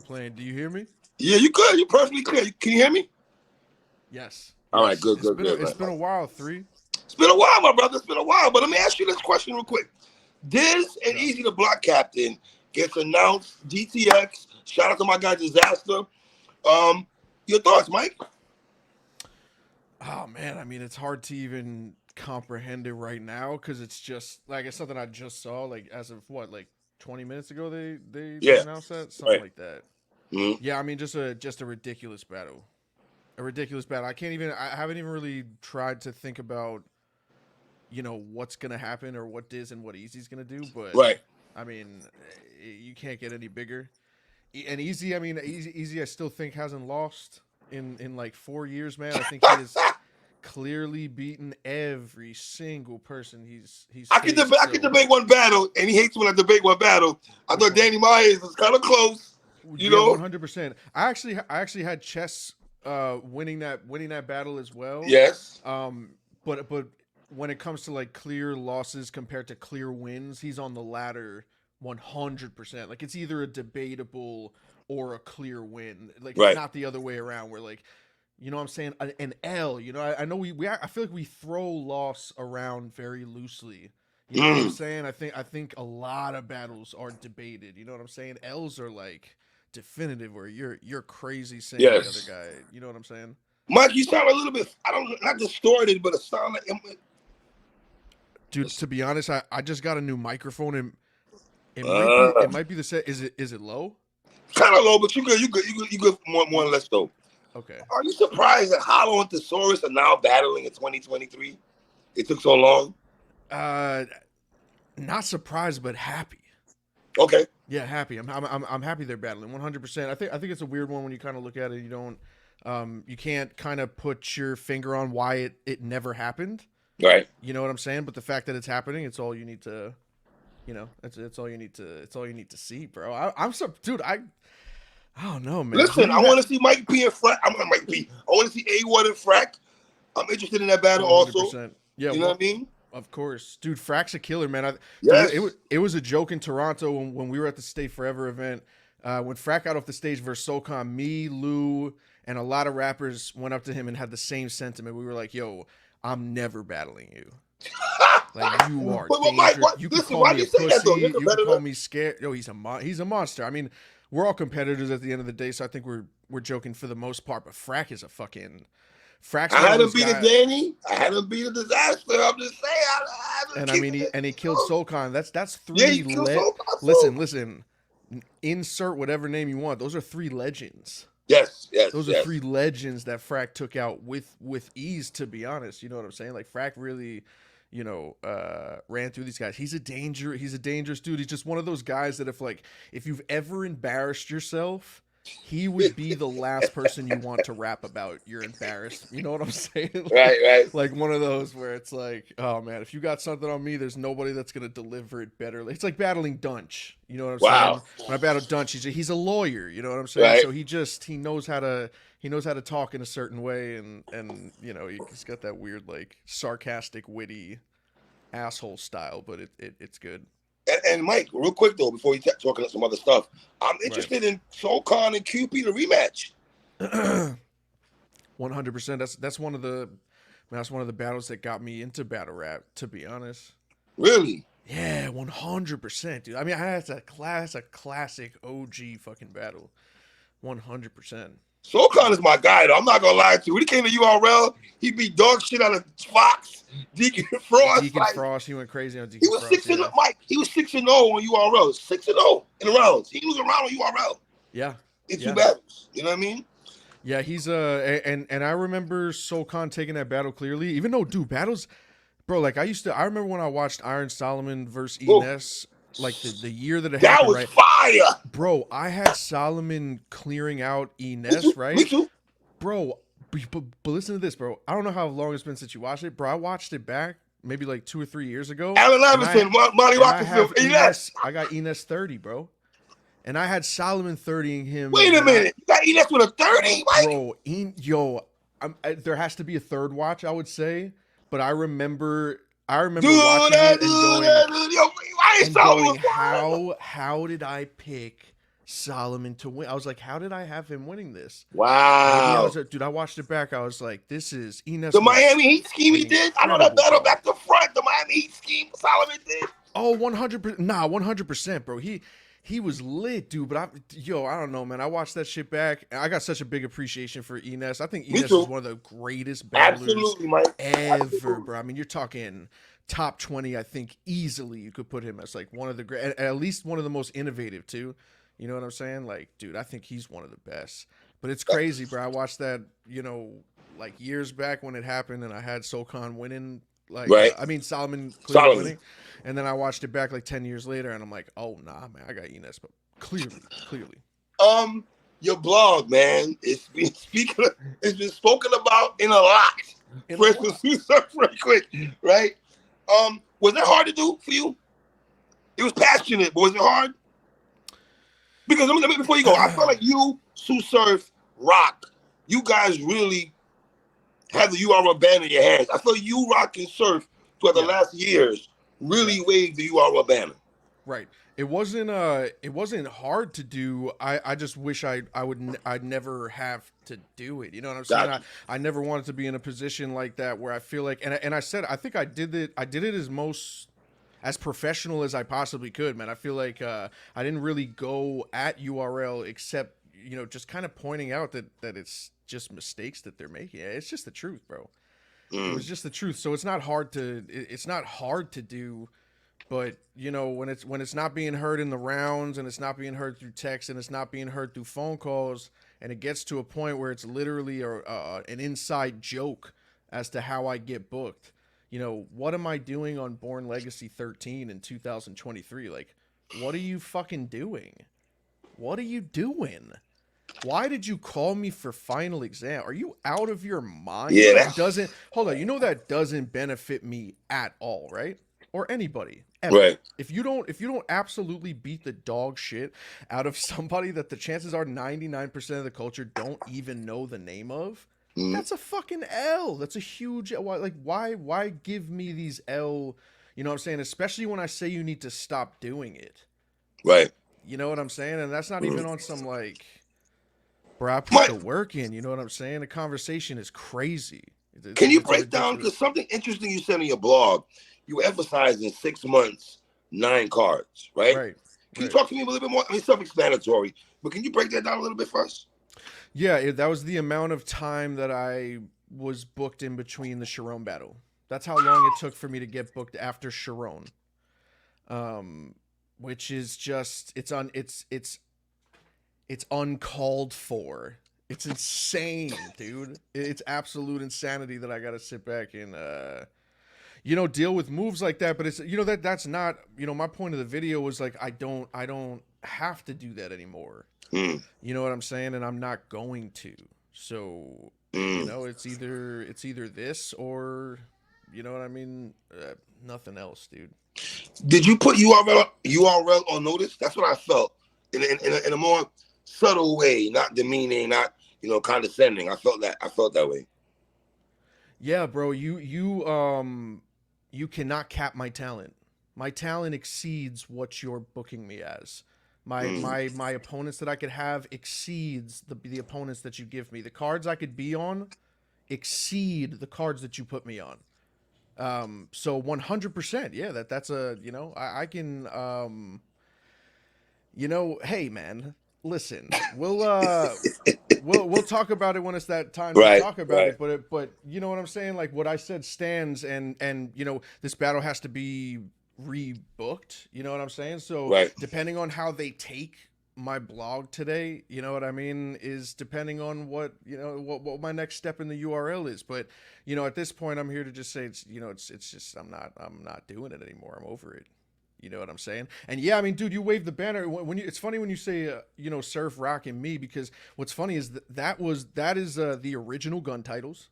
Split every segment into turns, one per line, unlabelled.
playing. Do you hear me?
Yeah, you good. You're perfectly clear. Can you hear me?
Yes.
All right, good.
It's been a while, 3.
It's been a while, my brother. It's been a while. But let me ask you this question real quick. Diz and Easy the Block Captain gets announced. DTX. Shout out to my guy Disaster. Your thoughts, Mike?
Oh man, I mean, it's hard to even comprehend it right now because it's just like it's something I just saw. Like as of what, like 20 minutes ago, they announced that, something like that.
Mm-hmm.
Yeah, I mean, just a ridiculous battle. A ridiculous battle. I haven't even really tried to think about, what's gonna happen or what Diz and what Easy's gonna do. But I mean, you can't get any bigger. And Easy, I mean, Easy, I still think hasn't lost in like 4 years, man. I think he has clearly beaten every single person he's.
I can debate one battle, and he hates when I debate one battle. I thought Danny Myers was kind of close. You know,
100%. I actually had Chess winning that battle as well.
Yes.
But when it comes to like clear losses compared to clear wins, he's on the latter 100%. Like it's either a debatable or a clear win. Like it's not the other way around where like, you know what I'm saying? An L, I know I feel like we throw loss around very loosely. You know what I'm saying? I think a lot of battles are debated. You know what I'm saying? L's are like definitive where you're crazy saying the other guy. You know what I'm saying?
Mike, you sound a little bit, not distorted, but it sound like.
Dude, to be honest, I just got a new microphone and it might be the set. Is it low?
Kind of low, but you good more or less though.
Okay.
Are you surprised that Hollow and Thesaurus are now battling in 2023? It took so long.
Not surprised, but happy.
Okay.
Yeah, happy. I'm happy they're battling 100%. I think it's a weird one when you kind of look at it. You don't, you can't kind of put your finger on why it never happened.
Right.
You know what I'm saying? But the fact that it's happening, it's all you need to, it's all you need to see, bro. I'm so, dude. I don't know, man.
Listen, I want to see Mike P and Frack. I'm gonna Mike P. I want to see A1 and Frack. I'm interested in that battle 100%. Also.
Yeah,
you know what I mean?
Of course, dude. Frack's a killer, man.
Yes.
Dude, it was a joke in Toronto when we were at the Stay Forever event. When Frack got off the stage versus SoCon, me, Lou, and a lot of rappers went up to him and had the same sentiment. We were like, "Yo, I'm never battling you. Like you are dangerous.
Mike,
you can call me a pussy. You can call me scared. Yo, he's a monster. I mean, we're all competitors at the end of the day, so I think we're joking for the most part. But Frack is a fucking. Frack's
I had him beat a Danny. I had him beat a Disaster. I'm just saying.
He killed SoCon. That's 3. Listen. Insert whatever name you want. Those are 3 legends.
Yes.
Those are 3 legends that Frack took out with ease. To be honest, you know what I'm saying? Like Frack really, ran through these guys. He's a dangerous dude. He's just one of those guys that if you've ever embarrassed yourself, he would be the last person you want to rap about. You're embarrassed. You know what I'm saying?
Right.
Like one of those where it's like, oh man, if you got something on me, there's nobody that's gonna deliver it better. It's like battling Dunch. You know what I'm saying? When I battle Dunch, he's a lawyer. You know what I'm saying?
Right.
So he knows how to talk in a certain way, and he's got that weird like sarcastic, witty asshole style, but it's good.
And Mike, real quick though, before you talking about some other stuff, I'm interested in SoCon and QP the rematch.
100%. That's one of the battles that got me into battle rap. To be honest.
Really?
Yeah, 100%, dude. I mean, that's a classic OG fucking battle. 100%.
SoCon is my guy, though. I'm not gonna lie to you. When he came to URL, he beat dog shit out of Fox, Deacon Frost.
Frost, he went crazy on Deacon
He was
Frost.
6-0, Mike. He was 6-0 on URL. 6-0 in the rounds. He was around on URL.
Yeah.
In 2 battles. You know what I mean?
Yeah, he's and I remember SoCon taking that battle clearly. Even though, dude, battles, bro. Like I remember when I watched Iron Solomon versus Ines. Like the year that it happened,
that was fire,
bro. I had Solomon clearing out Ines, right?
Me too,
bro. But listen to this, bro. I don't know how long it's been since you watched it, bro. I watched it back maybe like 2 or 3 years ago.
Allen Iverson, Monty Rockefeller, Ines.
I got Ines 30, bro, and I had Solomon 30ing him.
Wait a minute, you got Ines with a 30,
bro? There has to be a third watch, I would say, but I remember watching it and going, how did I pick Solomon to win. I was like, how did I have him winning this? Maybe I
Wow.
was, dude. I watched it back. I was like, this is Enes.
The Miami Heat scheme he did. I know that battle back to front. The Miami Heat scheme Solomon did.
Oh, 100%. Nah, 100%, bro. He was lit, dude. But I don't know, man. I watched that shit back. I got such a big appreciation for Enes. I think Enes is one of the greatest battlers ever, bro. I mean, you're talking top 20. I think easily you could put him as like one of the great, at least one of the most innovative too. You know what I'm saying? Like, dude, I think he's one of the best. But it's crazy, bro. I watched that, like years back when it happened, and I had Sokan winning. Like, Solomon clearly winning. And then I watched it back like 10 years later, and I'm like, oh, nah, man, I got Enes, but clearly.
Your blog, man, it's been spoken about in a lot. For instance, very quick, right? Was that hard to do for you? It was passionate, but was it hard? Because let me before you go, I feel like you, Sue Surf, Rock, you guys really have the URL banner in your hands. I feel you, Rock, and Surf for the last years really waved the URL banner.
Right. It wasn't hard to do. I just wish I'd never have to do it. You know what I'm saying? Gotcha. I never wanted to be in a position like that where I feel like, and I said, I think I did it as professional as I possibly could, man. I feel like I didn't really go at URL except, just kind of pointing out that it's just mistakes that they're making. It's just the truth, bro. It was just the truth. So it's not hard to do, but when it's not being heard in the rounds, and it's not being heard through text, and it's not being heard through phone calls, and it gets to a point where it's literally an inside joke as to how I get booked. What am I doing on Born Legacy 13 in 2023? Like, what are you fucking doing? What are you doing? Why did you call me for final exam? Are you out of your mind?
Yeah.
That doesn't benefit me at all, right? Or anybody ever.
Right.
If you don't absolutely beat the dog shit out of somebody that the chances are 99% of the culture don't even know the name of, that's a fucking L. That's a huge L. Why give me these L? You know what I'm saying? Especially when I say you need to stop doing it.
Right.
You know what I'm saying? And that's not even on some like, bro, I put the work in. You know what I'm saying? The conversation is crazy.
Can you break down, because something interesting you said in your blog, you emphasized in 6 months, 9 cards, right?
Right.
Can you talk to me a little bit more? I mean, self-explanatory, but can you break that down a little bit for us?
Yeah, that was the amount of time that I was booked in between the Sharon battle. That's how long it took for me to get booked after Sharon. Which is just it's uncalled for. It's insane, dude. It's absolute insanity that I gotta sit back and deal with moves like that. But it's that's not my point of the video was like I don't have to do that anymore. You know what I'm saying? And I'm not going to. So it's either this or what I mean, nothing else, dude.
Did you put URL on notice? That's what I felt in a more subtle way, not demeaning, not condescending. I felt that way.
Yeah, bro. You cannot cap my talent. My talent exceeds what you're booking me as. My opponents that I could have exceeds the opponents that you give me. The cards I could be on exceed the cards that you put me on. So 100%, yeah, that's I can hey man, listen, we'll talk about it when it's that time to talk about it, but you know what I'm saying? Like what I said stands, and this battle has to be rebooked, you know what I'm saying? So depending on how they take my blog today, you know what I mean, is depending on what what my next step in the URL is. But at this point I'm here to just say it's just I'm not doing it anymore. I'm over it. You know what I'm saying? And yeah, I mean, dude, you waved the banner when you, it's funny when you say Surf, Rock, and me, because what's funny is that is the original Gun Titles.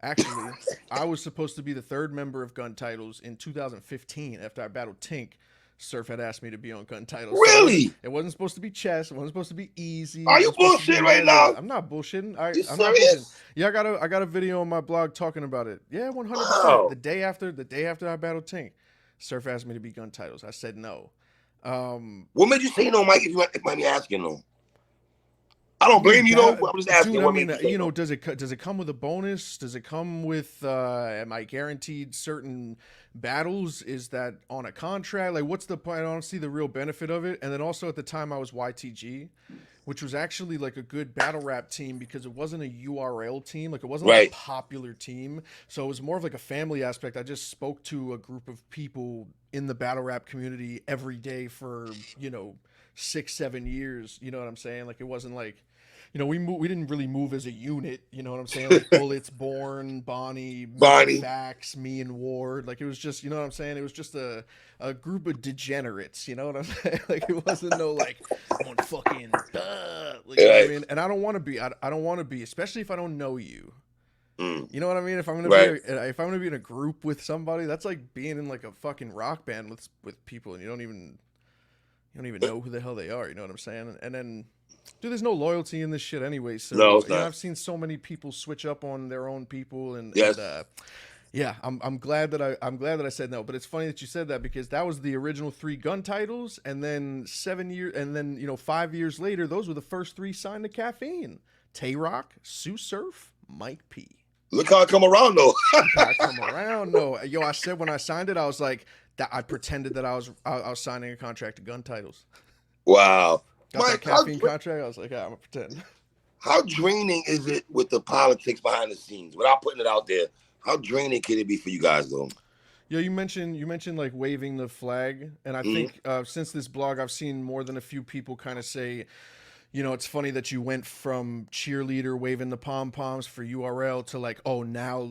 Actually, I was supposed to be the third member of Gun Titles in 2015 after I battled Tink. Surf had asked me to be on Gun Titles.
Really?
So it wasn't supposed to be chess. It wasn't supposed to be easy.
Are you bullshitting right now?
I'm not bullshitting.
You serious?
Yeah, I got a video on my blog talking about it. Yeah, 100%.
Wow.
The day after I battled Tink, Surf asked me to be Gun Titles. I said no.
What made you say no, Mike? If you mind me asking, though. I don't blame you, though. I'm just asking.
Dude, I
what
mean,
made you say no?
does it come with a bonus? Does it come with? Am I guaranteed certain battles? Is that on a contract? Like, what's the point? I don't see the real benefit of it. And then also at the time I was YTG, which was actually like a good battle rap team because it wasn't a URL team. Like, it wasn't like a popular team. So it was more of like a family aspect. I just spoke to a group of people in the battle rap community every day for 6-7 years. You know what I'm saying? Like, it wasn't like, we didn't really move as a unit. You know what I'm saying? Like Bullets, Born, Bonnie, Fax, me, and Ward. Like, it was just, you know what I'm saying? It was just a group of degenerates. You know what I'm saying? Like, it wasn't no like on fucking like, you know what I mean? And I don't want to be. I don't want to be, especially if I don't know you. You know what I mean? If I'm gonna be in a group with somebody, that's like being in like a fucking rock band with people, and you don't even know who the hell they are. You know what I'm saying? And then, dude, there's no loyalty in this shit anyway. So
no, it's not.
I've seen so many people switch up on their own people, and
yes.
Yeah, I'm glad that I said no. But it's funny that you said that because that was the original 3 gun titles, and then 7 years, and then 5 years later, those were the first 3 signed to Caffeine: Tay Rock, Sue Surf, Mike P.
Look how I come around, though.
Yo, I said when I signed it, I was like, that I pretended that I was signing a contract to gun titles.
Wow.
Got that Caffeine contract. I was like, I'm gonna pretend.
How draining is it with the politics behind the scenes? Without putting it out there, how draining can it be for you guys, though?
Yeah, you mentioned like waving the flag, and I think since this blog, I've seen more than a few people kind of say, it's funny that you went from cheerleader waving the pom poms for URL to like, oh, now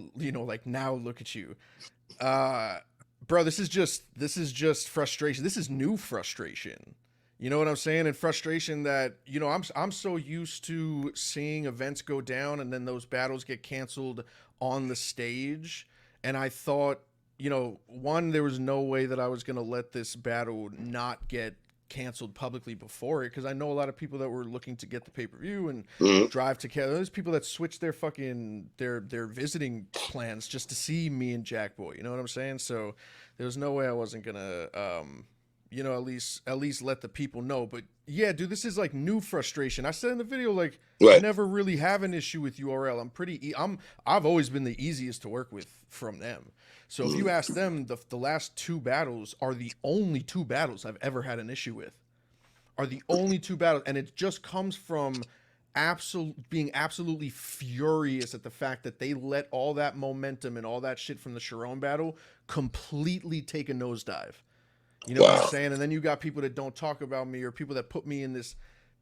now look at you, bro. This is just frustration. This is new frustration. You know what I'm saying? And frustration that, I'm so used to seeing events go down and then those battles get canceled on the stage. And I thought, one, there was no way that I was going to let this battle not get canceled publicly before it, because I know a lot of people that were looking to get the pay-per-view and drive to Canada. There's people that switched their fucking their visiting plans just to see me and JakkBoy. You know what I'm saying? So there was no way I wasn't gonna at least let the people know. But yeah, dude, this is like new frustration. I said in the video, like, I never really have an issue with URL. I've always been the easiest to work with from them. So if you ask them, the last 2 battles are the only 2 battles I've ever had an issue with. Are the only 2 battles, and it just comes from being absolutely furious at the fact that they let all that momentum and all that shit from the Sharon battle completely take a nosedive. You know what I'm saying? And then you got people that don't talk about me, or people that put me in this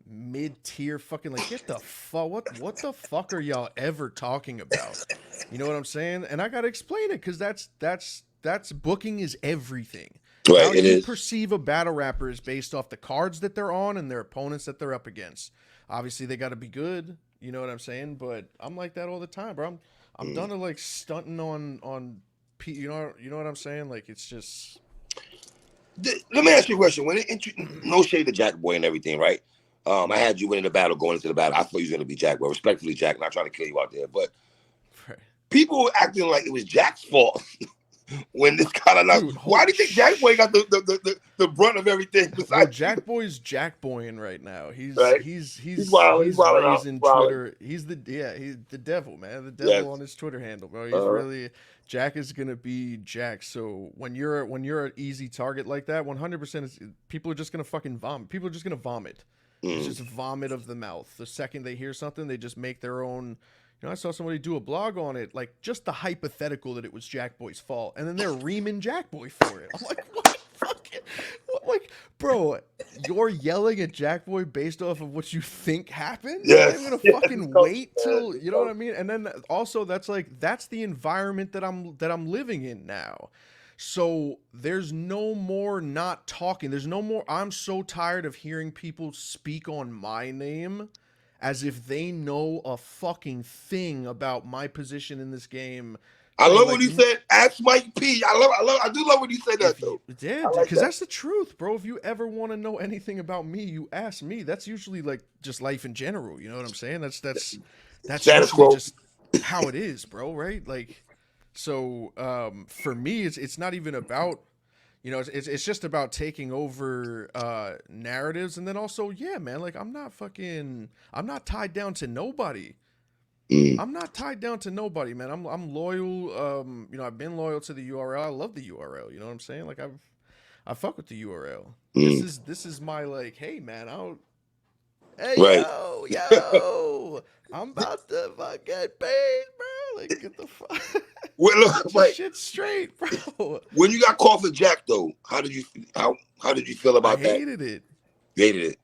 mid-tier fucking, like, get the fuck, what the fuck are y'all ever talking about? You know what I'm saying? And I gotta explain it, because that's booking is everything.
Right,
how you perceive a battle rapper is based off the cards that they're on and their opponents that they're up against. Obviously they got to be good, you know what I'm saying? But I'm like that all the time, bro. I'm done to like stunting on you know what I'm saying? Like, it's just.
Let me ask you a question. When no shade to JakkBoy and everything, right? I had you winning the battle, going into the battle. I thought you was gonna be JakkBoy. Respectfully, Jack, not trying to kill you out there, but people were acting like it was Jack's fault when this kind of like. Why do you think JakkBoy got the brunt of everything?
Well, JakkBoy's JakkBoying right now. He's raising Twitter. He's the devil, man. The devil on his Twitter handle, bro. He's really. Jack is gonna be Jack. So when you're an easy target like that, 100%, people are just gonna fucking vomit. People are just gonna vomit. It's just vomit of the mouth. The second they hear something, they just make their own. I saw somebody do a blog on it, like just the hypothetical that it was JakkBoy's fault, and then they're reaming JakkBoy for it. I'm like, what? Like, bro, you're yelling at JakkBoy based off of what you think happened?
Yes.
I'm gonna fucking wait till, you know what I mean? And then also that's the environment that I'm living in now. So there's no more not talking. There's no more. I'm so tired of hearing people speak on my name as if they know a fucking thing about my position in this game.
I love what you said. Ask Mike P. I do love when you say that, though.
Yeah, because that's the truth, bro. If you ever want to know anything about me, you ask me. That's usually like just life in general. You know what I'm saying? That's usually just how it is, bro. Right? Like, so for me, it's not even about You know, it's just about taking over narratives, and then also, yeah, man, like I'm not tied down to nobody.
Mm.
I'm not tied down to nobody, man. I'm loyal. You know, I've been loyal to the URL. I love the URL. You know what I'm saying? Like I fuck with the URL.
Mm.
This is my like, hey man, hey
Right.
yo, I'm about to fuck get paid, bro. Like get the fuck,
Well, look,
get your
Mike,
shit straight, bro.
when you got called for Jack though, how did you feel
I
about that?
hated it.
You hated it.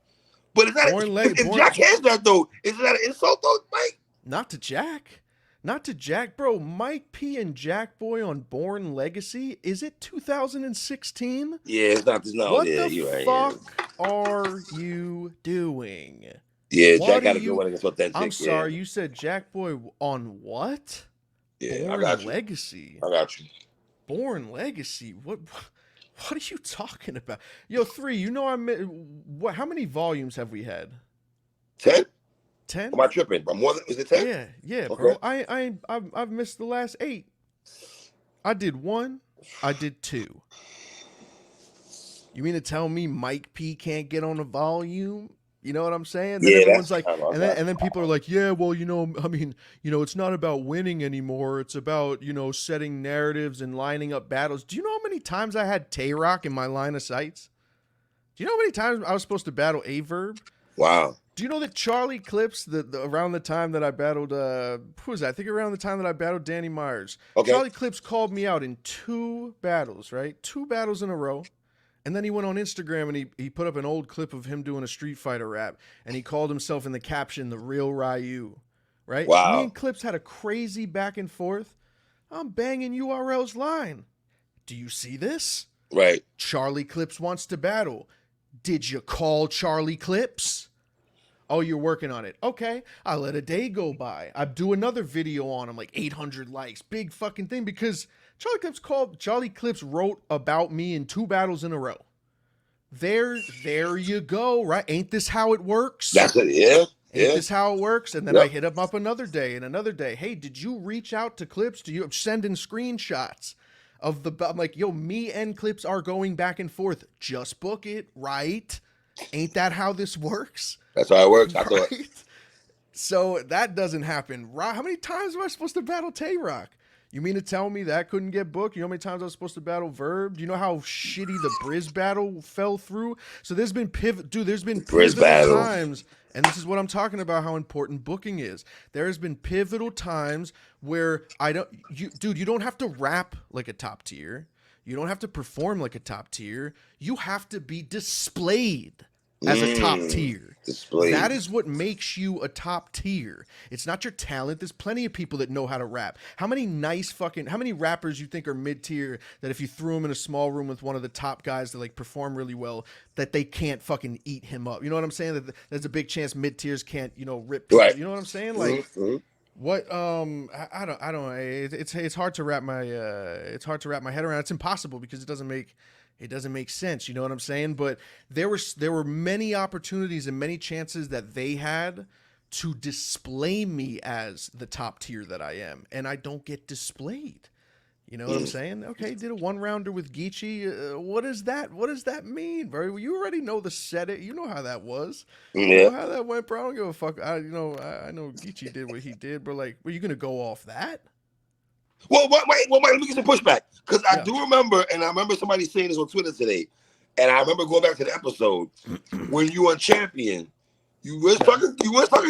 But is that if
Born
Jack has that though, is that an insult though, Mike?
not to Jack. Not to Jack, bro. Mike P and JakkBoy on Born Legacy. Is it 2016?
Yeah, it's not this now.
What
Yeah,
the
you're right.
fuck are you doing?
Yeah,
What
Jack
are
had a good
you?
one against Authentic.
I'm
Yeah,
sorry, you said JakkBoy on what?
yeah, I
Born
got you.
Legacy.
I got you.
Born Legacy. What are you talking about? Yo, 3. You know what? How many volumes have we had?
10?
10?
Am I tripping? I'm more than, is it 10?
Yeah,
Okay.
bro. I've missed the last 8. I did 1. I did 2. You mean to tell me Mike P can't get on a volume? You know what I'm saying? Then
Yeah,
everyone's
that's
like,
kind of
and then people are like, yeah, well, you know, I mean, you know, it's not about winning anymore. It's about, you know, setting narratives and lining up battles. Do you know how many times I had Tay-Rock in my line of sights? Do you know how many times I was supposed to battle A-Verb?
wow.
Do you know that Charlie Clips, around the time that I battled, who was that? I think around the time that I battled Danny Myers.
Okay.
Charlie Clips called me out in 2 battles, right? 2 battles in a row. And then he went on Instagram and he put up an old clip of him doing a Street Fighter rap. And he called himself in the caption, the real Ryu, right? Me
Wow.
and Clips had a crazy back and forth. I'm banging URL's line. Do you see this?
Right.
Charlie Clips wants to battle. Did you call Charlie Clips? Oh, you're working on it. Okay. I let a day go by. I do another video on him, like 800 likes. Big fucking thing because Charlie Clips wrote about me in 2 battles in a row. There you go, right? Ain't this how it works?
That's it. Yeah.
Ain't this how it works? And then
Yep.
I hit him up another day and another day. Hey, did you reach out to Clips? Do you send in screenshots of I'm like, yo, me and Clips are going back and forth. Just book it, right? Ain't that how this works?
That's how it works. I thought.
Right? So that doesn't happen. How many times am I supposed to battle Tay-Rock? You mean to tell me that couldn't get booked? You know how many times I was supposed to battle Verb? Do you know how shitty the Briz battle fell through? So there's been pivotal times, and this is what I'm talking about, how important booking is. There has been pivotal times where you don't have to rap like a top tier. You don't have to perform like a top tier. You have to be displayed as a top tier.
Displayed.
That is what makes you a top tier. It's not your talent. There's plenty of people that know how to rap. How many rappers you think are mid tier that if you threw them in a small room with one of the top guys that like perform really well, that they can't fucking eat him up? You know what I'm saying? That there's a big chance mid tiers can't, you know, rip people. Right. You know what I'm saying? Like what I don't it's hard to wrap my head around. It's impossible because it doesn't make sense. You know what I'm saying? But there were many opportunities and many chances that they had to display me as the top tier that I am, and I don't get displayed. You know what I'm saying? Okay, did a 1-rounder with Geechee. What is that? What does that mean, bro? You already know the set it. You know how that was. You know how that went, bro. I don't give a fuck. I know Geechee did what he did, but like, were you gonna go off that?
Well, wait, let me get some pushback. Because I do remember, and I remember somebody saying this on Twitter today, and I remember going back to the episode when you were champion, you was talking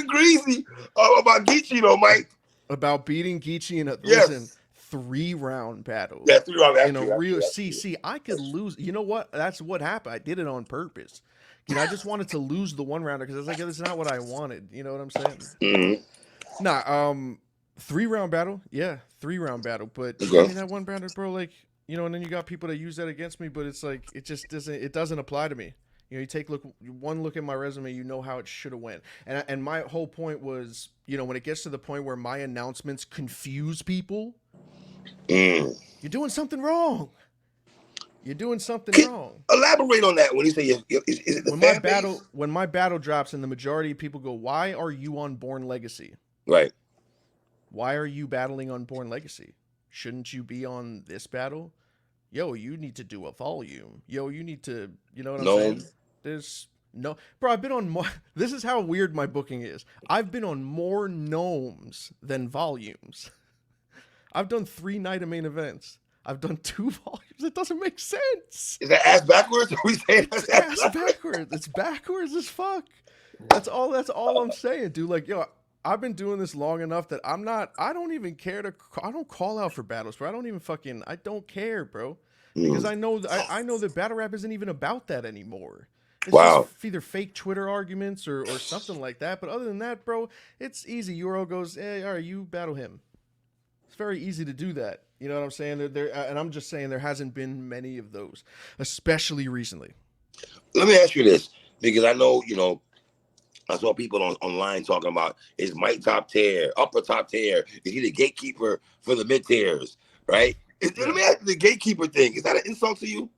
greasy about Geechee, though, Mike.
About beating Geechee in a listen, 3-round battle.
Yeah, 3-round battle.
In a real I could lose. You know what? That's what happened. I did it on purpose. You know, I just wanted to lose the 1-rounder because I was like, this is not what I wanted. You know what I'm saying?
Mm-hmm.
Nah, 3-round battle. Yeah, 3-round battle. But I mean that 1-rounder, bro, like, you know, and then you got people that use that against me, but it's like it just doesn't apply to me. You know, you take one look at my resume, you know how it should have went. And my whole point was, you know, when it gets to the point where my announcements confuse people, you're doing something wrong. You're doing something wrong.
Elaborate on that when you say is it the fan base?
When my battle drops and the majority of people go, why are you on Born Legacy?
Right.
Why are you battling on Born Legacy? Shouldn't you be on this battle? yo, you need to do a volume. Yo, you need to, you know what I'm
No.
saying? There's no, bro. I've been on more. This is how weird my booking is. I've been on more gnomes than volumes. I've done 3 night of main events. I've done 2 volumes. It doesn't make sense.
Is that ass backwards? Are we saying
It's
that's
ass backwards. It's backwards as fuck. That's all I'm saying, dude. Like, yo, I've been doing this long enough that I don't even care I don't call out for battles, bro. I don't care, bro. Because I know that battle rap isn't even about that anymore. It's just
Wow.
either fake Twitter arguments or something like that. But other than that, bro, it's easy. Euro goes, hey, all right, you battle him. It's very easy to do that. You know what I'm saying? And I'm just saying there hasn't been many of those, especially recently.
Let me ask you this, because I know, I saw people online talking about, is Mike top tier, upper top tier? Is he the gatekeeper for the mid tiers, right? Let me ask you the gatekeeper thing. Is that an insult to you?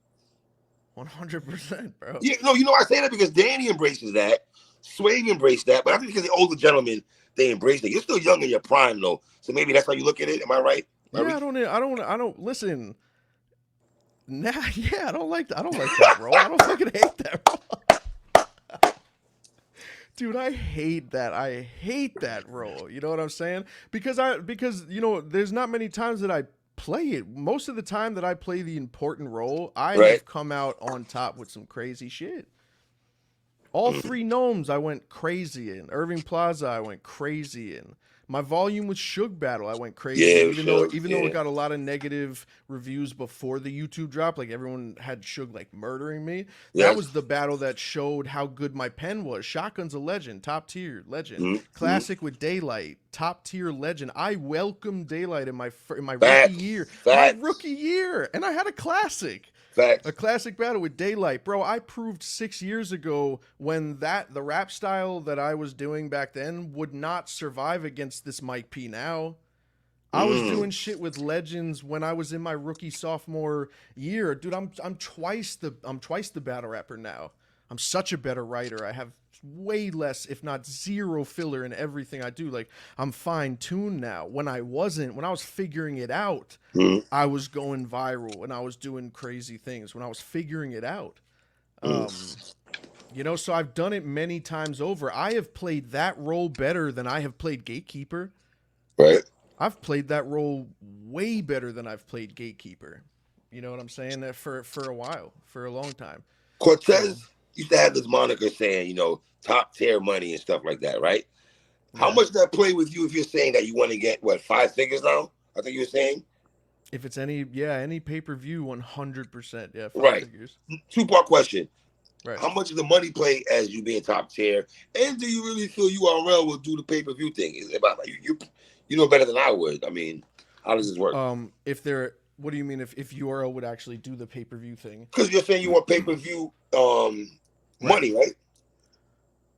100%, bro.
Yeah, no, I say that because Danny embraces that. Swave embraced that, but I think because the older gentlemen, they embrace it. You're still young in your prime, though, so maybe that's how you look at it. Am I right?
Yeah, I don't listen. Nah, yeah, I don't like that role. I don't fucking hate that role. Dude, I hate that. I hate that role. You know what I'm saying? Because there's not many times that I play it. Most of the time that I play the important role, I have come out on top with some crazy shit. All 3 gnomes I went crazy in. Irving Plaza I went crazy in. My volume with Suge Battle I went crazy.
Yeah,
even though it got a lot of negative reviews before the YouTube drop, like everyone had Suge like murdering me. That was the battle that showed how good my pen was. Shotgun's a legend, top tier legend. Classic with Daylight, top tier legend. I welcomed Daylight in my rookie year. My rookie year, and I had a classic. A classic battle with Daylight. Bro, I proved 6 years ago when the rap style that I was doing back then would not survive against this Mike P now. I was doing shit with legends when I was in my rookie sophomore year. Dude, I'm twice the battle rapper now. I'm such a better writer. I have way less, if not zero filler in everything I do. Like, I'm fine-tuned now. When I was figuring it out, I was going viral and I was doing crazy things when I was figuring it out. So I've done it many times over. I have played that role better than I have played Gatekeeper.
Right.
I've played that role way better than I've played Gatekeeper. You know what I'm saying? That for a while, for a long time.
Cortez used to have this moniker saying, top tier money and stuff like that, right? Yeah. How much does that play with you if you're saying that you want to get, 5 figures now? I think you were saying.
If it's any pay-per-view, 100%. Yeah,
5
figures.
2-part question.
Right.
How much does the money play as you being top tier? And do you really feel URL will do the pay-per-view thing? Is it about like you know better than I would? I mean, how does this work?
What do you mean if URL would actually do the pay-per-view thing?
Because you're saying you want pay-per-view money, right?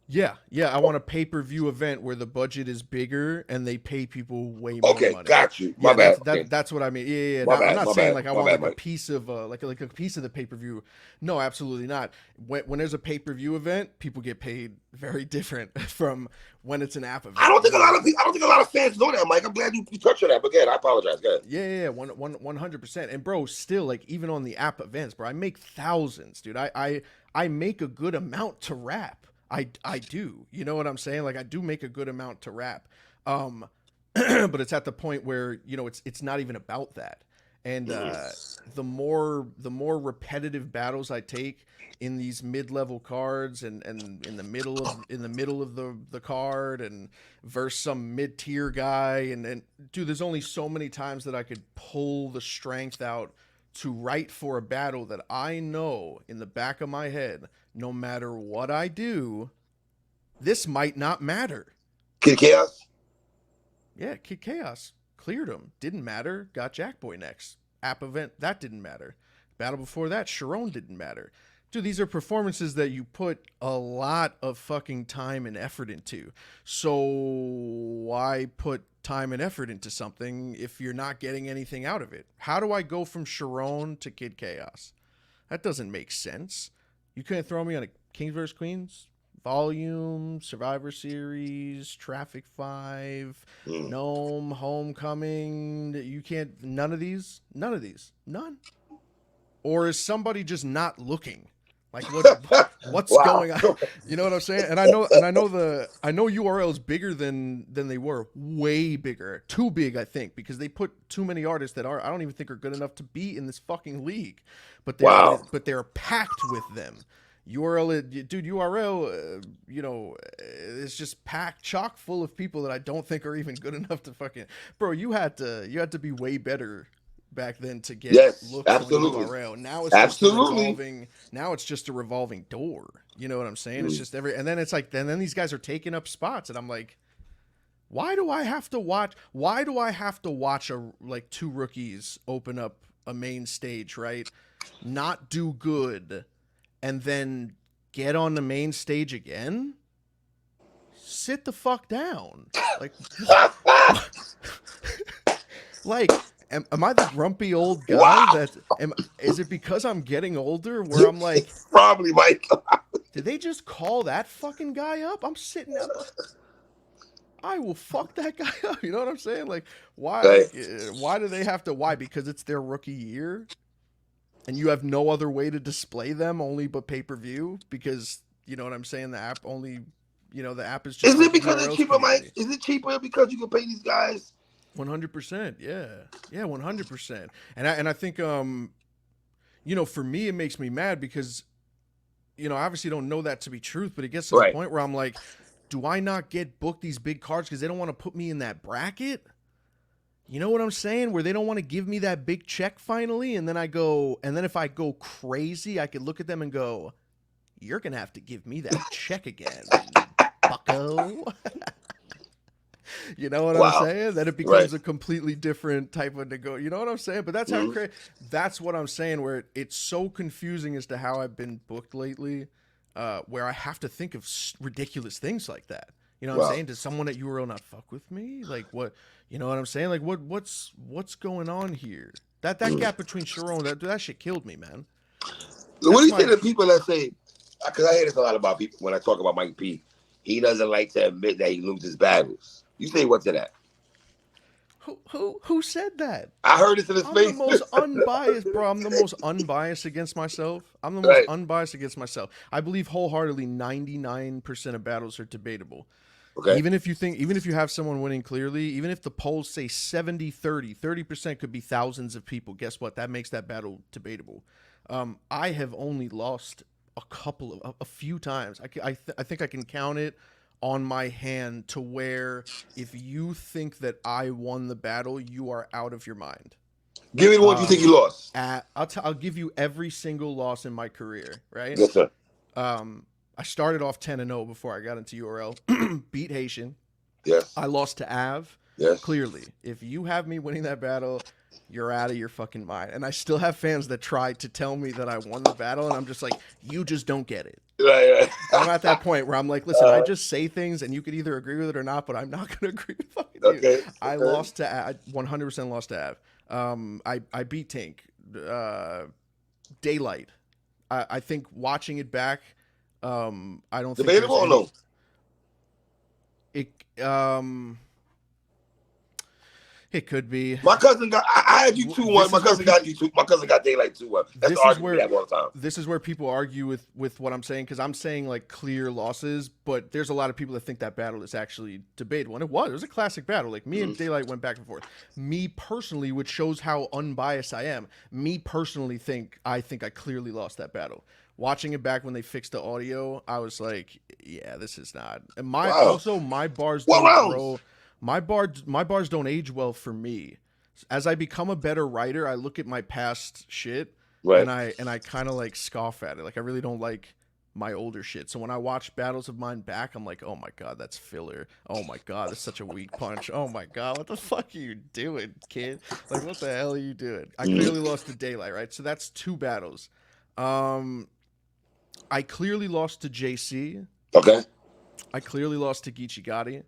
Yeah. I want a pay-per-view event where the budget is bigger and they pay people way more money.
Okay, got you. My bad.
That's what I mean. Yeah. I'm not saying like I want like a piece of like a piece of the pay-per-view. No, absolutely not. When there's a pay-per-view event, people get paid very different from when it's an app event.
I don't think a lot of fans know that, Mike. I'm glad you touched on that. But again, I apologize. Go ahead.
Yeah, 100%. And bro, still like even on the app events, bro, I make thousands, dude. I make a good amount to rap. I do. You know what I'm saying? Like I do make a good amount to rap. But it's at the point where, it's not even about that. And the more repetitive battles I take in these mid-level cards and in the middle of the card and versus some mid-tier guy and dude, there's only so many times that I could pull the strength out to write for a battle that I know in the back of my head, no matter what I do, this might not matter.
Kid Chaos?
Yeah, Kid Chaos. Cleared him. Didn't matter. Got JakkBoy next. App event. That didn't matter. Battle before that, Sharon didn't matter. Dude, these are performances that you put a lot of fucking time and effort into. So why put time and effort into something if you're not getting anything out of it? How do I go from Sharon to Kid Chaos? That doesn't make sense. You couldn't throw me on a Kings vs. Queens, Volume, Survivor Series, Traffic 5, Gnome, Homecoming. You can't, none of these. None. or is somebody just not looking? Like what's going on? You know what I'm saying? And I know URL is bigger than they were, way bigger, too big, I think, because they put too many artists that I don't even think are good enough to be in this fucking league, but they're packed with them. URL, it's just packed, chock full of people that I don't think are even good enough to fucking. Bro, you had to be way better back then to get looks on URL. Now it's just a revolving. Now it's just a revolving door. You know what I'm saying? It's just and then it's like, then these guys are taking up spots, and I'm like, why do I have to watch? Why do I have to watch two rookies open up a main stage, right? Not do good, and then get on the main stage again? Sit the fuck down. Am I the grumpy old guy is it because I'm getting older where I'm like,
probably, Mike.
Did they just call that fucking guy up? I'm sitting up. I will fuck that guy up. You know what I'm saying? Like, why? Why do they have to? Why? Because it's their rookie year, and you have no other way to display them only but pay-per-view. Because you know what I'm saying. The app only, the app is just.
Is it because it's cheaper, Mike? Is it cheaper because you can pay these guys?
100%. Yeah, 100%. And I think for me it makes me mad because I obviously don't know that to be truth, but it gets to the point where I'm like, do I not get booked these big cards because they don't want to put me in that bracket? You know what I'm saying? Where they don't want to give me that big check finally, and then if I go crazy, I could look at them and go, "You're gonna have to give me that check again, bucko." You know what I'm saying? Then it becomes a completely different type of You know what I'm saying? But that's how that's what I'm saying, where it's so confusing as to how I've been booked lately, where I have to think of ridiculous things like that. You know what I'm saying? Does someone at URL not fuck with me? Like what? You know what I'm saying? Like what's going on here? That gap between Sharon, that shit killed me, man.
What do you say to people that say? Because I hear this a lot about people when I talk about Mike P. He doesn't like to admit that he loses battles. You say what to that?
Who said that?
I heard it in his face.
I'm the most unbiased, bro. I'm the most unbiased against myself. I'm the most unbiased against myself. I believe wholeheartedly 99% of battles are debatable. Okay. Even if you have someone winning clearly, even if the polls say 70-30, 30% could be thousands of people. Guess what? That makes that battle debatable. I have only lost a few times. I think I can count it on my hand to where if you think that I won the battle, you are out of your mind.
Give me the one you think you lost.
I'll give you every single loss in my career, right?
Yes, sir.
I started off 10-0 before I got into URL. Beat Haitian.
Yes.
I lost to Av.
Yes.
Clearly, if you have me winning that battle, you're out of your fucking mind. And I still have fans that try to tell me that I won the battle, and I'm just like, you just don't get it.
Right.
I'm at that point where I'm like, listen, I just say things, and you could either agree with it or not, but I'm not going to agree with fucking you. I lost to I 100% lost to Av. I beat Tank. Daylight. I think watching it back, I don't think
debatable or no?
It could be.
My cousin got. I had you 2-1. My cousin got you 2. My cousin got Daylight 2-1. That's the argument we have all the time.
This is where people argue with what I'm saying, because I'm saying like clear losses, but there's a lot of people that think that battle is actually debatable, and it was a classic battle. Like me and Daylight went back and forth. Me personally, which shows how unbiased I am. Me personally I think I clearly lost that battle. Watching it back when they fixed the audio, I was like, yeah, this is not. And my bars don't grow. My bars don't age well for me. As I become a better writer, I look at my past shit and I kind of like scoff at it. Like I really don't like my older shit. So when I watch battles of mine back, I'm like, oh my god, that's filler. Oh my god, that's such a weak punch. Oh my god, what the fuck are you doing, kid? Like what the hell are you doing? I clearly lost to Daylight, right? So that's 2 battles. I clearly lost to JC.
Okay.
I clearly lost to Geechee Gotti.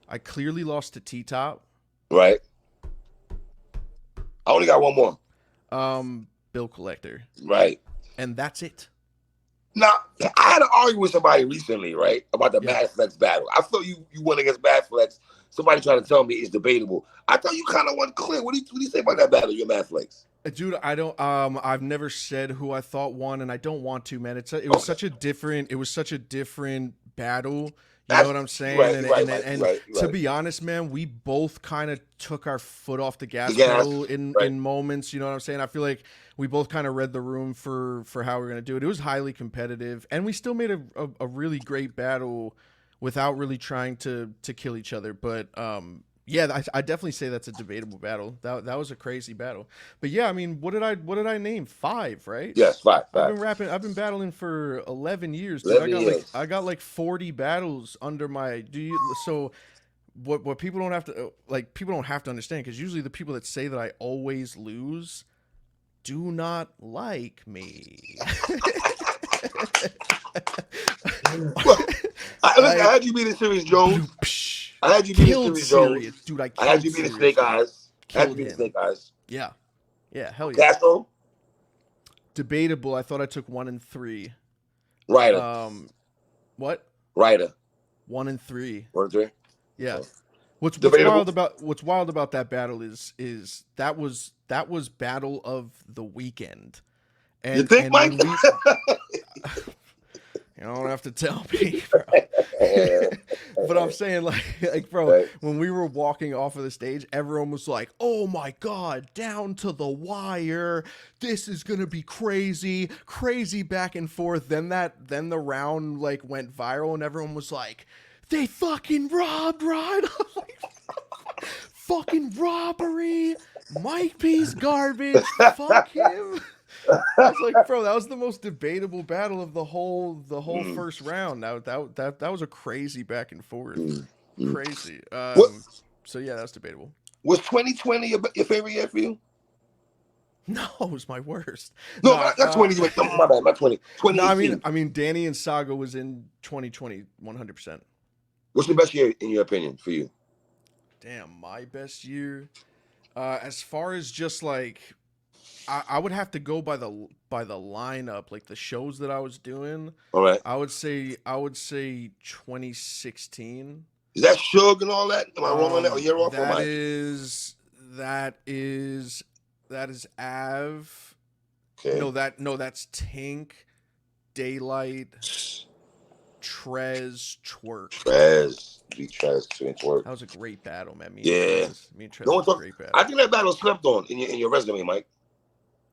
I clearly lost to T-Top.
Right. I only got one more.
Bill Collector.
Right.
And that's it.
Now, I had to argue with somebody recently, right, about the Mad Flex battle. I thought you won against Mad Flex. Somebody tried to tell me it's debatable. I thought you kind of won clear. What do you say about that battle, your Mad Flex?
Dude, I don't. I've never said who I thought won, and I don't want to, man. It was such a different. It was such a different battle. You know
That's
what I'm saying?
right,
And
you're right,
and
Mike.
and,
You're
and
right, you're
to
right.
be honest, man, we both kind of took our foot off the gas
Gas,
pedal in
right.
in moments. You know what I'm saying? I feel like we both kind of read the room for how we're gonna do it. It was highly competitive, and we still made a really great battle without really trying to kill each other. But yeah, I definitely say that's a debatable battle. That was a crazy battle. But yeah, I mean, what did I name? 5, right?
Yes, five,
I've
five.
been rapping. I've been battling for 11 years, dude.
11 years.
I got like 40 battles under my. Do you so? What people don't have to people don't have to understand, because usually the people that say that I always lose do not like me.
Well, listen, I
Like,
had you beating Serious Jones.
psh,
I had you beating
killed
Serious
Sirius,
Jones.
dude. I
I had
killed
you beating
Sirius,
Snake
dude.
Eyes. I had you
Killed
beating
him.
Snake Eyes.
Yeah, yeah, hell yeah.
Castle,
Debatable. I thought I took 1 and 3.
Ryder,
Um, what?
Ryder.
1 and 3.
1, 3.
Yeah.
Okay.
What's
Debatable.
what's wild about that battle is that was battle of the weekend,
You
and
think,
and
Mike?
when we you don't have to tell me, bro. But I'm saying, like, bro,
Right.
when we were walking off of the stage, everyone was like, "Oh my god, down to the wire! This is gonna be crazy, crazy back and forth." Then the round like went viral, and everyone was like, "They fucking robbed Ryder!" Like, fucking robbery. Mike P's garbage. Fuck him. I was like, bro, that was the most debatable battle of the whole
Mm,
first round. That was a crazy back and forth,
mm, mm.
crazy.
What
So yeah, that's debatable.
was 2020 your favorite year for you?
No, it was my worst.
No,
Nah,
not 20. My bad, not 20.
no, I mean,
2018.
Danny and Saga was in 2020, 100%.
What's the best year in your opinion for you?
Damn, my best year. As far as just like, I would have to go by the lineup, like the shows that I was doing.
All right.
I would say 2016.
Is that Suge and all that? Am I wrong on that? Or you're off on
That
mine?
is Av.
Okay.
No, that's Tink, Daylight, Trez, Twerk.
Trez. Beat Trez to Twerk.
That was a great battle, man.
Yeah.
Me and Trez
No
was
one
a great battle.
I think that battle slept on in your resume, Mike.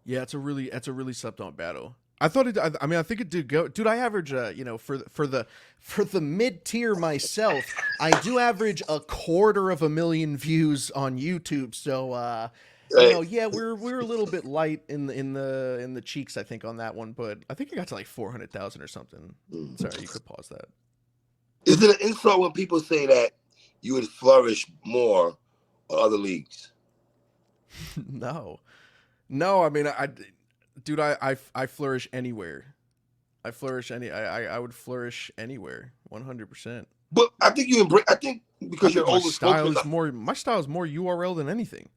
Yeah, it's a really slept on battle. I thought it. I mean, I think it did go. Dude, I average, for the mid tier myself, I do average 250,000 views on YouTube. So, yeah, we're a little bit light in the cheeks, I think, on that one. But I think it got to like 400,000 or something. Sorry, you could pause that.
Is it an insult when people say that you would flourish more on other leagues?
No. I mean, dude, I flourish anywhere. I would flourish anywhere, 100%.
But I think you embrace. I think because you're older spokesman.
My style is more URL than anything.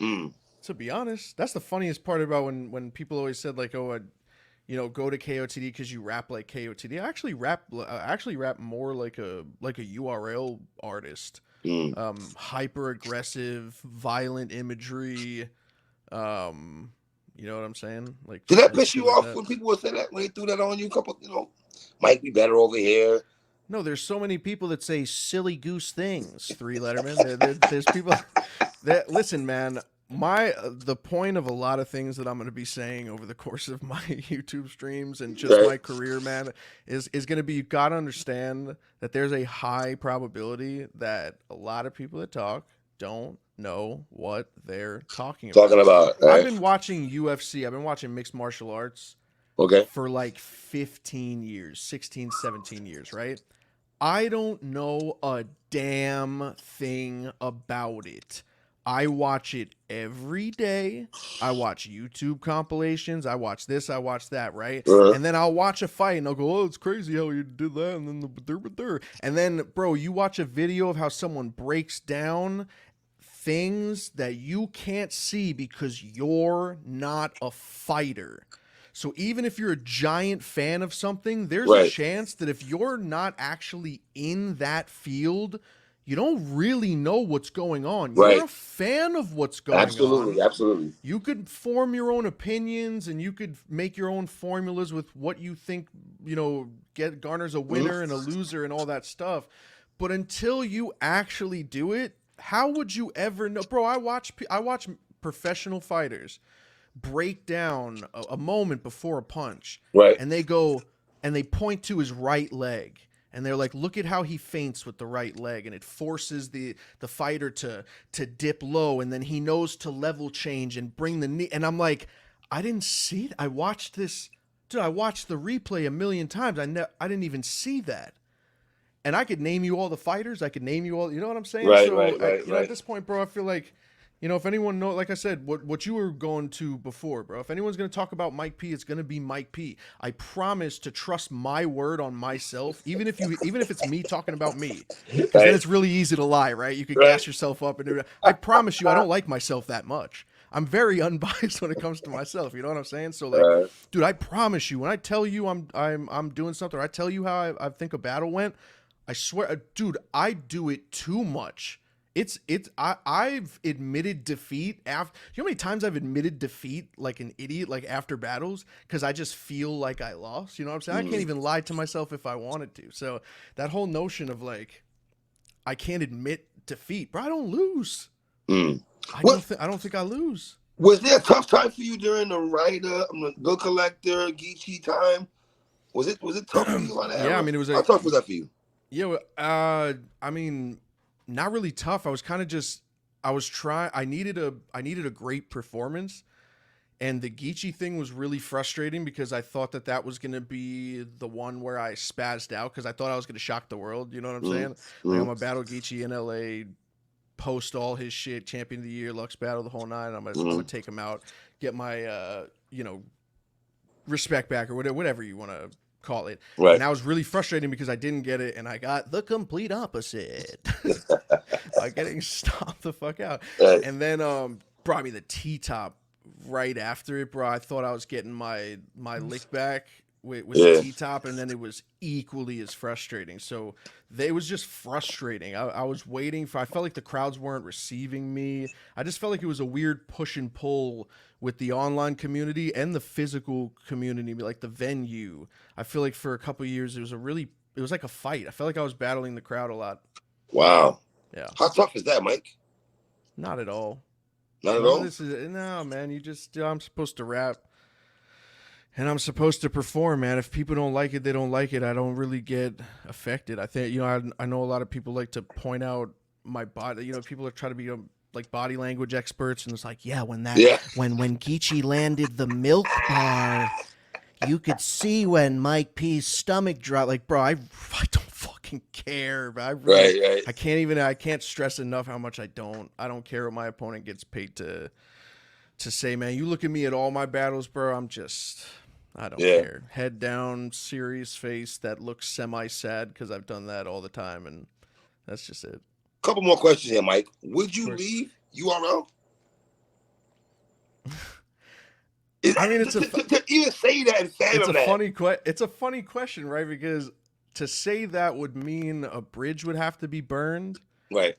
Mm.
To be honest, that's the funniest part about when people always said like, "Oh, go to KOTD because you rap like KOTD." I actually rap more like a URL artist. Hyper aggressive, violent imagery. You know what I'm saying? Like,
Did that piss you
like
off
that.
when people would say that, when they threw that on you? Might be better over here.
No, there's so many people that say silly goose things. 3 Letterman. There's people that listen, man. The point of a lot of things that I'm going to be saying over the course of my YouTube streams and just my career, man, is going to be, you got to understand that there's a high probability that a lot of people that talk don't know what they're talking about.
Right?
I've been watching UFC. I've been watching mixed martial arts for like 15 years, 16, 17 years, right? I don't know a damn thing about it. I watch it every day. I watch YouTube compilations. I watch this. I watch that, right? And then I'll watch a fight and I'll go, "Oh, it's crazy how you did that." And then and then, bro, you watch a video of how someone breaks down things that you can't see because you're not a fighter. So even if you're a giant fan of something, there's a chance that if you're not actually in that field, you don't really know what's going on.
Right.
You're a fan of what's going
Absolutely,
on.
absolutely.
You could form your own opinions and you could make your own formulas with what you think, garners a winner and a loser and all that stuff. But until you actually do it, how would you ever know? Bro, I watch professional fighters break down a moment before a punch.
Right.
And they go and they point to his right leg. And they're like, look at how he feints with the right leg, and it forces the fighter to dip low, and then he knows to level change and bring the knee. And I'm like, I didn't see it. I watched this, dude. I watched the replay a million times. I didn't even see that. And I could name you all the fighters. I could name you all. You know what I'm saying?
Right,
so
right, right,
at this point, bro, I feel like, if anyone knows, like I said, what you were going to before, bro, if anyone's going to talk about Mike P, it's going to be Mike P. I promise to trust my word on myself, even if it's me talking about me, because then it's really easy to lie, right? You could gas yourself up and do that. I promise you, I don't like myself that much. I'm very unbiased when it comes to myself. You know what I'm saying? So like, dude, I promise you, when I tell you I'm doing something, or I tell you how I think a battle went, I swear, dude, I do it too much. I've admitted defeat after. You know how many times I've admitted defeat like an idiot, like after battles, because I just feel like I lost. You know what I'm saying? I can't even lie to myself if I wanted to. So that whole notion of like, I can't admit defeat, bro. I don't lose. I don't think I lose.
Was there a tough time for you during the writer, Bill Collector, Geechee time? Was it tough for you on that?
Yeah, I mean, it was.
How tough was that for you?
Yeah, I mean, not really tough. I was kind of just, I needed a great performance, and the Geechee thing was really frustrating because I thought that was going to be the one where I spazzed out because I thought I was going to shock the world. You know what I'm saying? Like, I'm gonna battle Geechee in LA, post all his shit, champion of the year, Lux battle, the whole nine. I'm gonna take him out, get my respect back, or whatever you want to call it.
Right.
And I was really frustrating because I didn't get it, and I got the complete opposite by getting stomped the fuck out.
Right.
And then brought me the T-top right after it, bro. I thought I was getting my lick back with the T-top, and then it was equally as frustrating. So it was just frustrating. I was waiting I felt like the crowds weren't receiving me. I just felt like it was a weird push and pull with the online community and the physical community, like the venue. I feel like for a couple of years, it was like a fight. I felt like I was battling the crowd a lot.
Wow.
Yeah.
How tough is that, Mike?
Not at all.
Not at all?
No, man. I'm supposed to rap. And I'm supposed to perform, man. If people don't like it, they don't like it. I don't really get affected. I think, I know a lot of people like to point out my body. People are trying to be like body language experts, and it's like, when Geechee landed the milk bar, you could see when Mike P's stomach dropped. Like, bro, I don't fucking care. But
Right.
I can't stress enough how much I don't care what my opponent gets paid to say, man. You look at me at all my battles, bro. I don't care. Head down, serious face that looks semi-sad because I've done that all the time, and that's just it.
Couple more questions here, Mike. Would you leave URL?
I mean,
to even say that and fathom that.
It's a funny question, right? Because to say that would mean a bridge would have to be burned.
Right.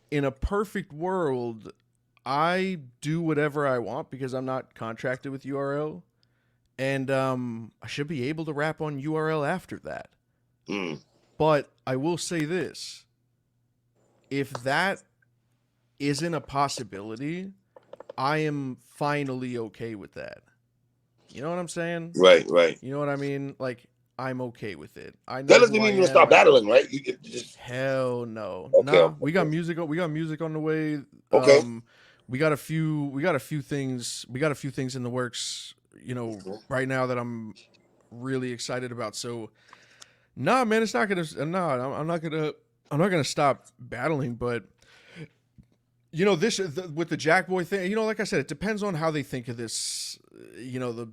In a perfect world, I do whatever I want because I'm not contracted with URL. And I should be able to rap on URL after that. But I will say this. If that isn't a possibility, I am finally okay with that. You know what I'm saying?
Right.
You know what I mean? Like, I'm okay with it. I know
that doesn't mean you're gonna stop battling, right? You just...
Hell no.
Okay,
no, we got music on the way.
Okay.
We got a few things in the works, right now that I'm really excited about. So, nah, man, it's not gonna. I'm not gonna stop battling, but with the JakkBoy thing, like I said, it depends on how they think of this.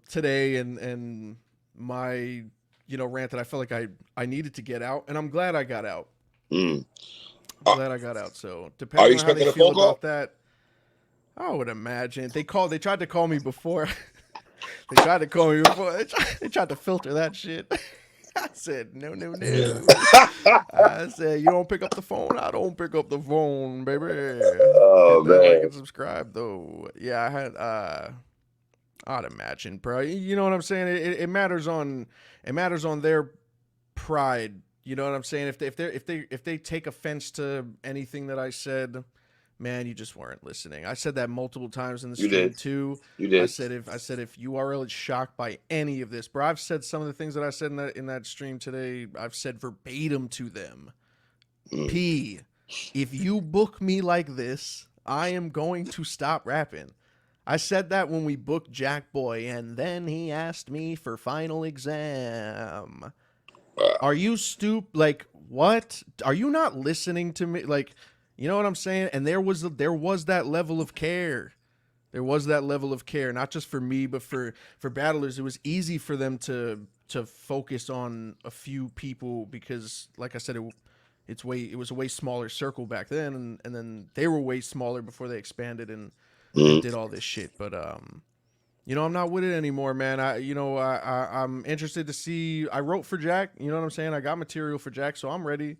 Today and my rant that I felt like I needed to get out, and I'm glad I got out. I'm glad I got out. So depending on how they feel about that, I would imagine they tried to call me before. They tried to filter that shit. I said, no, no, no. I said, you don't pick up the phone, I don't pick up the phone, baby.
Oh
Hit that like
man.
and subscribe though. Yeah, I had I'd imagine, bro. You know what I'm saying? It matters on their pride. You know what I'm saying? If they take offense to anything that I said, man, you just weren't listening. I said that multiple times in the
You
stream
did.
too.
You
I
did.
said if URL is shocked by any of this, bro, I've said some of the things that I said in that stream today. I've said verbatim to them. P, if you book me like this, I am going to stop rapping. I said that when we booked JakkBoy, and then he asked me for final exam. Are you like what? Are you not listening to me? Like, you know what I'm saying? And there was that level of care. There was that level of care, not just for me, but for battlers. It was easy for them to focus on a few people because, like I said, it was a way smaller circle back then, and then they were way smaller before they expanded and did all this shit. But you know, I'm not with it anymore, man. I'm interested to see. I wrote for Jack. You know what I'm saying? I got material for Jack, so I'm ready.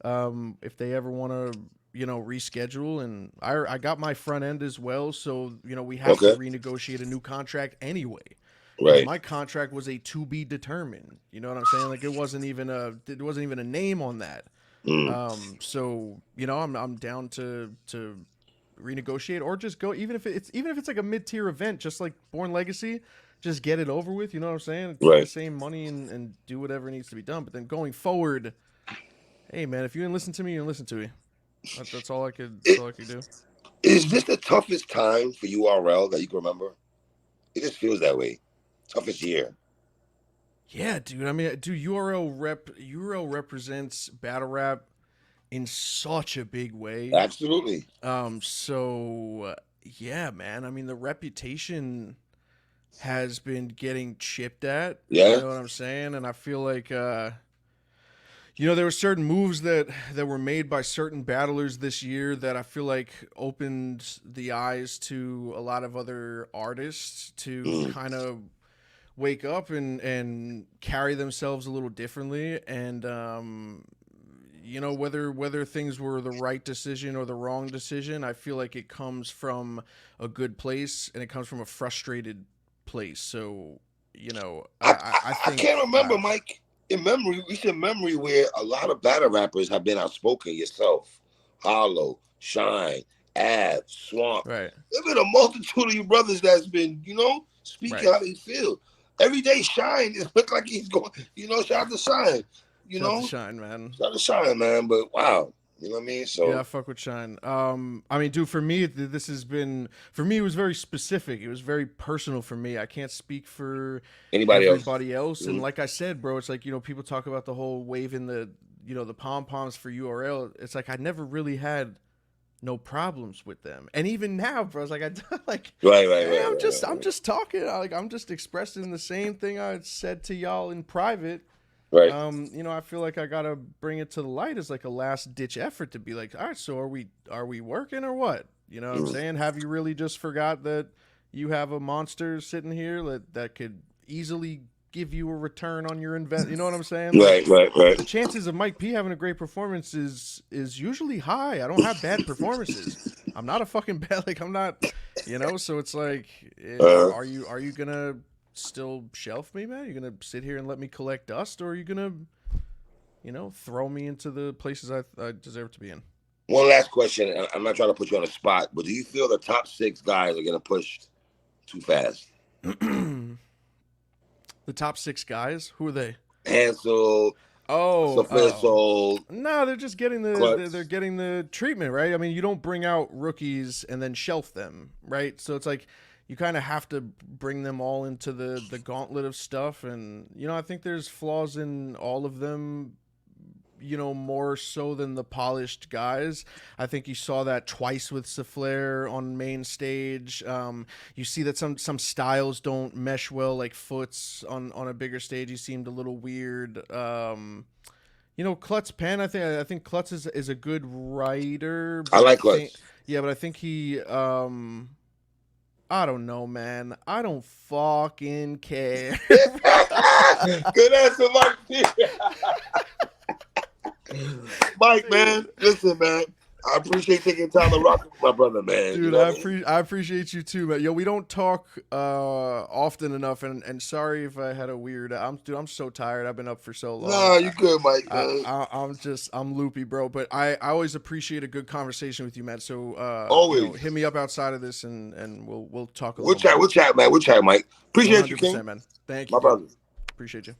If they ever want to, reschedule, and I got my front end as well, so we have to renegotiate a new contract anyway. Because my contract was a to be determined. You know what I'm saying? Like it wasn't even a name on that. So I'm down to renegotiate or just go even if it's like a mid-tier event, just like Born Legacy, just get it over with. You know what I'm saying? Keep the same money and do whatever needs to be done. But then going forward, hey man, if you didn't listen to me, you didn't listen to me. That's all I could. That's all I could do.
Is this the toughest time for URL that you can remember? It just feels that way. Toughest year.
Yeah, dude. I mean, dude, URL represents battle rap in such a big way.
Absolutely.
So yeah, man. I mean, the reputation has been getting chipped at.
Yeah.
You know what I'm saying? And I feel like there were certain moves that were made by certain battlers this year that I feel like opened the eyes to a lot of other artists to kind of wake up and carry themselves a little differently. And whether things were the right decision or the wrong decision, I feel like it comes from a good place and it comes from a frustrated place. So I think
I can't remember, Mike. In recent memory, where a lot of battle rappers have been outspoken. Yourself, Hollow, Shine, Av, Swamp.
Right.
There's been a multitude of you brothers that's been, speaking how they feel. Every day, Shine, it looks like he's going. Shout out to Shine.
Shout out to Shine, man.
Shout out to Shine, man. But wow. You know what I mean? So
yeah, I fuck with Shine. I mean, dude, for me, this has been it was very specific. It was very personal for me. I can't speak for everybody else. And like I said, bro, it's like people talk about the whole waving the the pom poms for URL. It's like I never really had no problems with them. And even now, bro, it's like I'm just talking. I'm just expressing the same thing I said to y'all in private.
Right.
I feel like I gotta bring it to the light as like a last ditch effort to be like, all right, so are we working or what? You know what I'm saying? Have you really just forgot that you have a monster sitting here that could easily give you a return on your invest? You know what I'm saying?
Right.
The chances of Mike P having a great performance is usually high. I don't have bad performances. I'm not a fucking bad, like I'm not, so it's like, are you gonna still shelf me, man? You're gonna sit here and let me collect dust, or are you gonna throw me into the places I deserve to be in?
One last question. I'm not trying to put you on the spot, but do you feel the top 6 guys are getting pushed too fast?
The top 6 guys, who are they?
Hansel.
No, they're just getting they're getting the treatment, right? I mean, you don't bring out rookies and then shelf them, right? So it's like you kind of have to bring them all into the gauntlet of stuff. And, I think there's flaws in all of them, more so than the polished guys. I think you saw that twice with Souffleur on main stage. You see that some styles don't mesh well, like Foots on a bigger stage. He seemed a little weird. Klutz Pen, I think Klutz is a good writer.
I like Klutz.
Yeah, but I think he I don't know, man. I don't fucking care.
Good answer, Mike. Mike, man, listen, man. I appreciate taking time to rock with my brother, man.
Dude,
you know
I appreciate you too, man. Yo, we don't talk often enough, and sorry if I had a weird. I'm so tired. I've been up for so long.
Nah, you good, Mike.
I'm loopy, bro. But I always appreciate a good conversation with you, man. So
always
hit me up outside of this, and we'll talk.
We'll chat, man. We'll chat, Mike. Appreciate you, King.
Man. Thank you,
my brother.
Appreciate you.